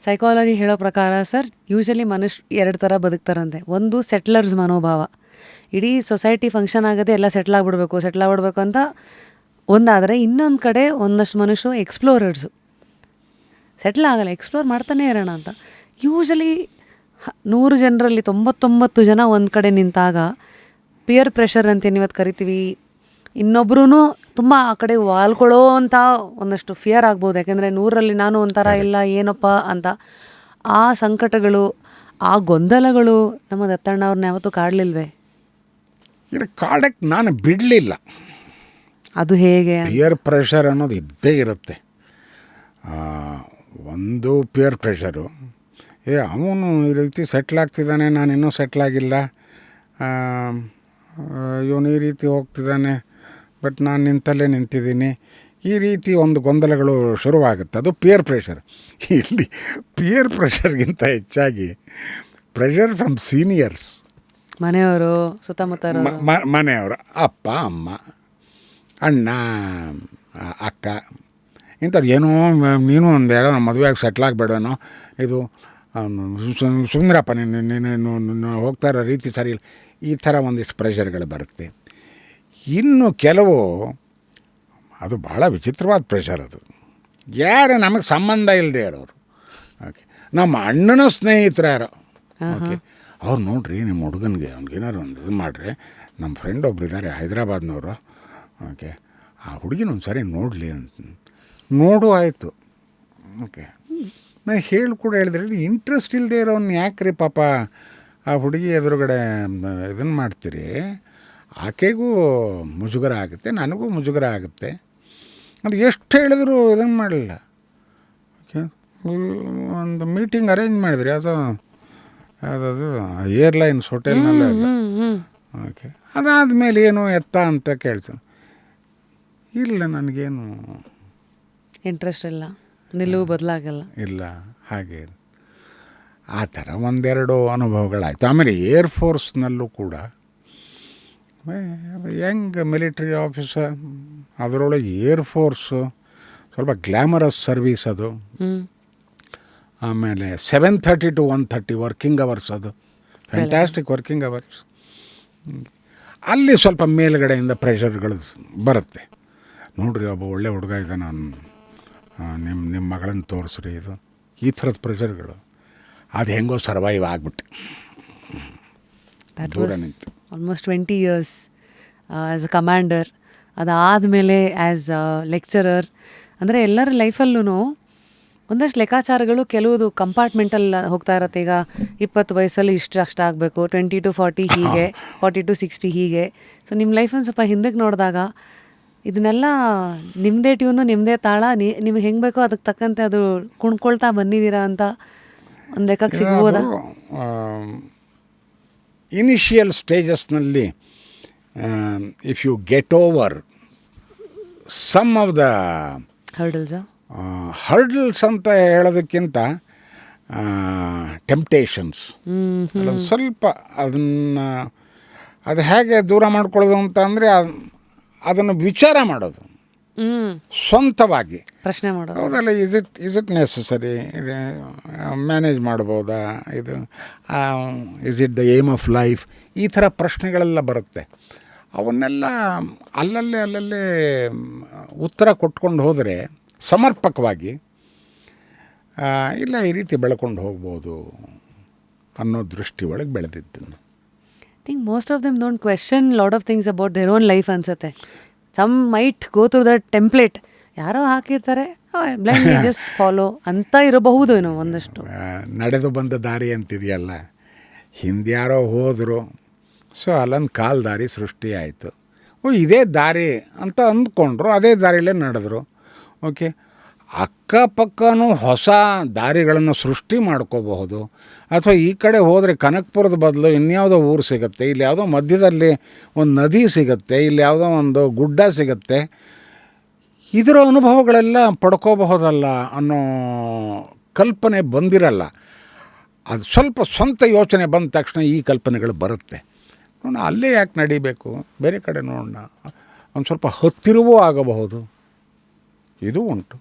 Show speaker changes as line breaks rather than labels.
Psychology ಹೇಳೋ ಪ್ರಕಾರ sir usually ಮನುಷ್ಯ 2 ಥರ ಬದುಕ್ತಾರಂತೆ. ಒಂದು ಸೆಟ್ಲರ್ಸ್ ಮನೋಭಾವ, ಇಡೀ ಸೊಸೈಟಿ ಫಂಕ್ಷನ್ ಆಗೋದೇ ಎಲ್ಲ ಸೆಟ್ಲ್ ಆಗ್ಬಿಡ್ಬೇಕು ಅಂತ ಒಂದಾದರೆ, ಇನ್ನೊಂದು ಕಡೆ ಒಂದಷ್ಟು ಮನುಷ್ಯರು ಎಕ್ಸ್ಪ್ಲೋರರ್ಸು, ಸೆಟ್ಲ್ ಆಗಲ್ಲ, ಎಕ್ಸ್ಪ್ಲೋರ್ ಮಾಡ್ತಾನೆ ಇರೋಣ ಅಂತ. ಯೂಶಲಿ 100 ಜನರಲ್ಲಿ 99 ಜನ ಒಂದು ಕಡೆ ನಿಂತಾಗ ಪಿಯರ್ ಪ್ರೆಷರ್ ಅಂತೇನು ಇವತ್ತು ಕರಿತೀವಿ, ಇನ್ನೊಬ್ರು ತುಂಬ ಆ ಕಡೆ ವಾಲ್ಕೊಳ್ಳೋ ಅಂತ ಒಂದಷ್ಟು ಫಿಯರ್ ಆಗ್ಬೋದು. ಯಾಕೆಂದರೆ 100ರಲ್ಲಿ ನಾನು ಒಂಥರ ಇಲ್ಲ ಏನಪ್ಪ ಅಂತ. ಆ ಸಂಕಟಗಳು, ಆ ಗೊಂದಲಗಳು ನಮ್ಮ ದತ್ತಣ್ಣ ಅವ್ರನ್ನ ಯಾವತ್ತೂ ಕಾಡಲಿಲ್ವೇ?
ಇದು ಕಾಡಕ್ಕೆ ನಾನು ಬಿಡಲಿಲ್ಲ.
ಅದು ಹೇಗೆ?
ಪಿಯರ್ ಪ್ರೆಷರ್ ಅನ್ನೋದು ಇದ್ದೇ ಇರುತ್ತೆ. ಒಂದು ಪಿಯರ್ ಪ್ರೆಷರು, ಅವನು ಈ ರೀತಿ ಸೆಟ್ಲ್ ಆಗ್ತಿದ್ದಾನೆ, ನಾನು ಇನ್ನೂ ಸೆಟ್ಲಾಗಿಲ್ಲ, ಇವನು ಈ ರೀತಿ ಹೋಗ್ತಿದ್ದಾನೆ, ಬಟ್ ನಾನು ನಿಂತಲ್ಲೇ ನಿಂತಿದ್ದೀನಿ, ಈ ರೀತಿ ಒಂದು ಗೊಂದಲಗಳು ಶುರುವಾಗುತ್ತೆ. ಅದು ಪಿಯರ್ ಪ್ರೆಷರ್. ಇಲ್ಲಿ ಪಿಯರ್ ಪ್ರೆಷರ್ಗಿಂತ ಹೆಚ್ಚಾಗಿ ಪ್ರೆಷರ್ ಫ್ರಮ್ ಸೀನಿಯರ್ಸ್,
ಮನೆಯವರು, ಸುತ್ತಮುತ್ತ
ಮನೆಯವರು, ಅಪ್ಪ ಅಮ್ಮ, ಅಣ್ಣ ಅಕ್ಕ, ಇಂಥವ್ರು ಏನೋ ನೀನು ಒಂದು ಹೇಳೋ ಮದುವೆ ಆಗಿ ಸೆಟ್ಲಾಗಬೇಡನೋ, ಇದು ಸುಂದರಪ್ಪ ನೀನು ಹೋಗ್ತಾ ಇರೋ ರೀತಿ ಸರಿ ಇಲ್ಲ, ಈ ಥರ ಒಂದಿಷ್ಟು ಪ್ರೆಷರ್ಗಳು ಬರುತ್ತೆ. ಇನ್ನು ಕೆಲವು, ಅದು ಭಾಳ ವಿಚಿತ್ರವಾದ ಪ್ರೆಷರ್. ಅದು ಯಾರು ನಮಗೆ ಸಂಬಂಧ ಇಲ್ಲದೆ ಇರೋರು, ಓಕೆ, ನಮ್ಮ ಅಣ್ಣನ ಸ್ನೇಹಿತರು ಯಾರೋ, ಓಕೆ, ಅವ್ರು ನೋಡ್ರಿ ನಿಮ್ಮ ಹುಡುಗನಿಗೆ ಅವ್ನಿಗೇನಾರು ಒಂದು ಇದು ಮಾಡಿರಿ, ನಮ್ಮ ಫ್ರೆಂಡ್ ಒಬ್ರು ಇದ್ದಾರೆ ಹೈದ್ರಾಬಾದ್ನವರು, ಓಕೆ, ಆ ಹುಡುಗಿನ ಒಂದು ಸರಿ ನೋಡಲಿ ಅಂತ. ನೋಡು ಆಯಿತು, ಓಕೆ, ನಾನು ಕೂಡ ಹೇಳಿದ್ರೆ ಇಂಟ್ರೆಸ್ಟ್ ಇಲ್ಲದೆ ಇರೋನು ಯಾಕ್ರಿ ಪಾಪ ಆ ಹುಡುಗಿ ಎದುರುಗಡೆ ಇದನ್ನು ಮಾಡ್ತೀರಿ, ಆಕೆಗೂ ಮುಜುಗರ ಆಗುತ್ತೆ, ನನಗೂ ಮುಜುಗರ ಆಗುತ್ತೆ. ಅದು ಎಷ್ಟು ಹೇಳಿದ್ರು ಇದನ್ನು ಮಾಡಲಿಲ್ಲ. ಓಕೆ, ಒಂದು ಮೀಟಿಂಗ್ ಅರೇಂಜ್ ಮಾಡಿದ್ರಿ, ಅದು ಏರ್ಲೈನ್ಸ್ ಹೋಟೆಲ್ನಲ್ಲ. ಓಕೆ, ಅದಾದಮೇಲೆ ಏನು ಎತ್ತ ಅಂತ ಕೇಳ್ತಾನೆ. ಇಲ್ಲ, ನನಗೇನು
ಇಂಟ್ರೆಸ್ಟ್ ಇಲ್ಲ, ನಿಲುವು ಬದಲಾಗಲ್ಲ.
ಇಲ್ಲ, ಹಾಗೆ ಆ ಥರ ಒಂದೆರಡು ಅನುಭವಗಳಾಯಿತು. ಆಮೇಲೆ ಏರ್ಫೋರ್ಸ್ನಲ್ಲೂ ಕೂಡ ಯಂಗ್ ಮಿಲಿಟರಿ ಆಫೀಸರ್, ಅದರೊಳಗೆ ಏರ್ಫೋರ್ಸು ಸ್ವಲ್ಪ ಗ್ಲ್ಯಾಮರಸ್ ಸರ್ವೀಸ್ ಅದು. ಆಮೇಲೆ 7:30 to 1:30 ವರ್ಕಿಂಗ್ ಅವರ್ಸ್, ಅದು ಫ್ಯಾಂಟಾಸ್ಟಿಕ್ ವರ್ಕಿಂಗ್ ಅವರ್ಸ್. ಅಲ್ಲಿ ಸ್ವಲ್ಪ ಮೇಲುಗಡೆಯಿಂದ ಪ್ರೆಷರ್ಗಳು ಬರುತ್ತೆ. ನೋಡ್ರಿ ಒಬ್ಬ ಒಳ್ಳೆ ಹುಡುಗ ಇದೆ, ನಾನು ನಿಮ್ಮ ಮಗಳನ್ನು ತೋರಿಸ್ರಿ, ಇದು ಈ ಥರದ ಪ್ರೆಷರ್ಗಳು. ಅದು ಹೆಂಗೋ ಸರ್ವೈವ್ ಆಗಿಬಿಟ್ಟು ದೂರ ನಿಂತು
almost 20 years as a commander, ಅದಾದಮೇಲೆ ಆ್ಯಸ್ ಅ ಲೆಕ್ಚರರ್. ಅಂದರೆ ಎಲ್ಲರ ಲೈಫಲ್ಲೂ ಒಂದಷ್ಟು ಲೆಕ್ಕಾಚಾರಗಳು ಕೆಲವುದು ಕಂಪಾರ್ಟ್ಮೆಂಟಲ್ಲಿ ಹೋಗ್ತಾ ಇರುತ್ತೆ. ಈಗ 20 ವಯಸ್ಸಲ್ಲಿ ಅಷ್ಟು ಆಗಬೇಕು, 20 to 40 ಹೀಗೆ, 40 to 60 ಹೀಗೆ. ಸೊ ನಿಮ್ಮ ಲೈಫನ್ನು ಸ್ವಲ್ಪ ಹಿಂದಕ್ಕೆ ನೋಡಿದಾಗ ಇದನ್ನೆಲ್ಲ ನಿಮ್ಮದೇ ಟ್ಯೂನು, ನಿಮ್ಮದೇ ತಾಳ, ನಿಮ್ಗೆ ಹೆಂಗೆ ಬೇಕೋ ಅದಕ್ಕೆ ತಕ್ಕಂತೆ ಅದು ಕುಣ್ಕೊಳ್ತಾ ಬಂದಿದ್ದೀರಾ ಅಂತ ಒಂದು ಲೆಕ್ಕಕ್ಕೆ ಸಿಗ್ಬೋದಾ?
ಇನಿಷಿಯಲ್ ಸ್ಟೇಜಸ್ನಲ್ಲಿ if you get over some of the hurdles ಅಂತ ಹೇಳೋದಕ್ಕಿಂತ ಟೆಂಪ್ಟೇಷನ್ಸ್, ಸ್ವಲ್ಪ ಅದನ್ನು ಅದು ಹೇಗೆ ದೂರ ಮಾಡ್ಕೊಳ್ಳೋದು ಅಂತ ಅಂದರೆ ಅದನ್ನು ವಿಚಾರ ಮಾಡೋದು, ಸ್ವಂತವಾಗಿ
ಪ್ರಶ್ನೆ ಮಾಡೋದು.
ಹೌದಲ್ಲ, ಇಸ್ ಇಟ್ ನೆಸಸರಿ, ಮ್ಯಾನೇಜ್ ಮಾಡ್ಬೋದಾ, ಇದು is it the aim of life, ಈ ಥರ ಪ್ರಶ್ನೆಗಳೆಲ್ಲ ಬರುತ್ತೆ. ಅವನ್ನೆಲ್ಲ ಅಲ್ಲಲ್ಲೇ ಉತ್ತರ ಕೊಟ್ಕೊಂಡು ಹೋದರೆ ಸಮರ್ಪಕವಾಗಿ ಇಲ್ಲ ಈ ರೀತಿ ಬೆಳ್ಕೊಂಡು ಹೋಗ್ಬೋದು ಅನ್ನೋ ದೃಷ್ಟಿ ಒಳಗೆ ಬೆಳೆದಿದ್ದನ್ನು.
I think most of them don't question lot of things about their own life ಅನ್ಸುತ್ತೆ. Some might go through that template, ಯಾರೋ ಹಾಕಿರ್ತಾರೆ, ಬ್ಲೈಂಡ್ಲಿ ಜಸ್ಟ್ ಫಾಲೋ ಅಂತ ಇರಬಹುದು ಏನೋ ಒಂದಷ್ಟು.
ನಡೆದು ಬಂದ ದಾರಿ ಅಂತಿದೆಯಲ್ಲ, ಹಿಂದ್ಯಾರೋ ಹೋದರು, ಸೊ ಅಲ್ಲೊಂದು ಕಾಲು ದಾರಿ ಸೃಷ್ಟಿ ಆಯಿತು, ಇದೇ ದಾರಿ ಅಂತ ಅಂದ್ಕೊಂಡ್ರು, ಅದೇ ದಾರಿಯಲ್ಲೇ ನಡೆದ್ರು. ಓಕೆ, ಅಕ್ಕಪಕ್ಕನೂ ಹೊಸ ದಾರಿಗಳನ್ನು ಸೃಷ್ಟಿ ಮಾಡ್ಕೋಬಹುದು. ಅಥವಾ ಈ ಕಡೆ ಹೋದರೆ ಕನಕಪುರದ ಬದಲು ಇನ್ಯಾವುದೋ ಊರು ಸಿಗುತ್ತೆ, ಇಲ್ಲಿ ಯಾವುದೋ ಮಧ್ಯದಲ್ಲಿ ಒಂದು ನದಿ ಸಿಗುತ್ತೆ, ಇಲ್ಲಿ ಯಾವುದೋ ಒಂದು ಗುಡ್ಡ ಸಿಗುತ್ತೆ, ಇದರ ಅನುಭವಗಳೆಲ್ಲ ಪಡ್ಕೋಬಹುದಲ್ಲ ಅನ್ನೋ ಕಲ್ಪನೆ ಬಂದಿರಲ್ಲ. ಅದು ಸ್ವಲ್ಪ ಸ್ವಂತ ಯೋಚನೆ ಬಂದ ತಕ್ಷಣ ಈ ಕಲ್ಪನೆಗಳು ಬರುತ್ತೆ. ಅಲ್ಲೇ ಯಾಕೆ ನಡಿಬೇಕು, ಬೇರೆ ಕಡೆ ನೋಡೋಣ, ಒಂದು ಸ್ವಲ್ಪ ಹತ್ತಿರವೂ ಆಗಬಹುದು, ಇದು ಉಂಟು.